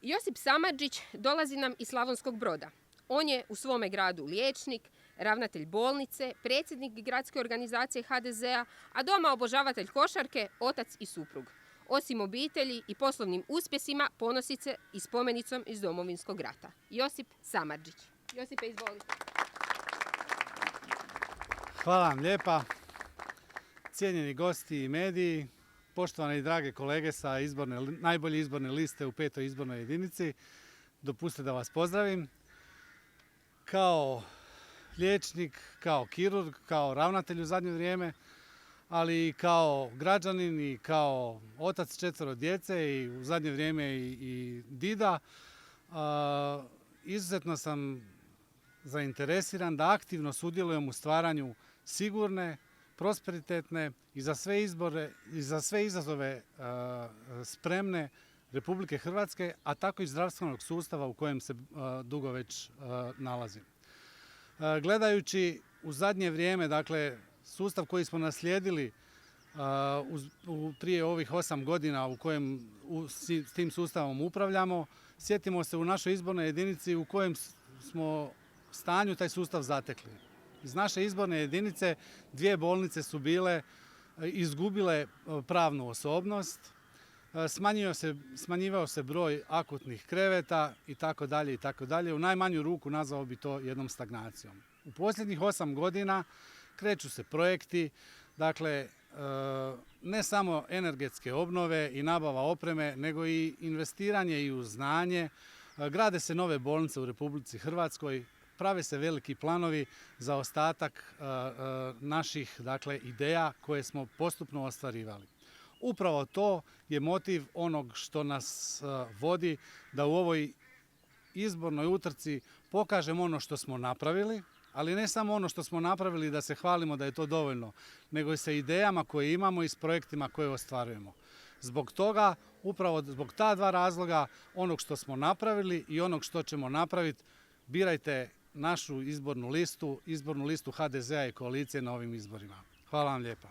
Josip Samardžić dolazi nam iz Slavonskog Broda. On je u svome gradu liječnik, ravnatelj bolnice, predsjednik gradske organizacije HDZ-a, a doma obožavatelj košarke, otac i suprug. Osim obitelji i poslovnim uspjesima, ponosi se i spomenicom iz Domovinskog rata. Josip Samardžić. Josipe, izvoli. Hvala vam lijepa. Cijenjeni gosti i mediji, poštovane i drage kolege sa najbolje izborne liste u 5. izbornoj jedinici, dopustite da vas pozdravim. Kao liječnik, kao kirurg, kao ravnatelj u zadnje vrijeme, ali i kao građanin i kao otac 4 djece i u zadnje vrijeme i dida, izuzetno sam zainteresiran da aktivno sudjelujem u stvaranju sigurne, prosperitetne i za sve izazove spremne Republike Hrvatske, a tako i zdravstvenog sustava u kojem se dugo već nalazim. Gledajući u zadnje vrijeme, dakle, sustav koji smo naslijedili prije ovih 8 godina u kojem s tim sustavom upravljamo, sjetimo se u našoj izbornoj jedinici u kojem smo stanju taj sustav zatekli. Iz naše izborne jedinice 2 bolnice su izgubile pravnu osobnost, smanjivao se broj akutnih kreveta itd. U najmanju ruku nazvao bi to jednom stagnacijom. U posljednjih 8 godina kreću se projekti, dakle, ne samo energetske obnove i nabava opreme, nego i investiranje i u znanje. Grade se nove bolnice u Republici Hrvatskoj, prave se veliki planovi za ostatak naših, dakle, ideja koje smo postupno ostvarivali. Upravo to je motiv onog što nas vodi da u ovoj izbornoj utrci pokažemo ono što smo napravili, ali ne samo ono što smo napravili da se hvalimo da je to dovoljno, nego i sa idejama koje imamo i s projektima koje ostvarujemo. Zbog toga, upravo zbog ta 2 razloga, onog što smo napravili i onog što ćemo napraviti, birajte našu izbornu listu HDZ-a i koalicije na ovim izborima. Hvala vam lijepa.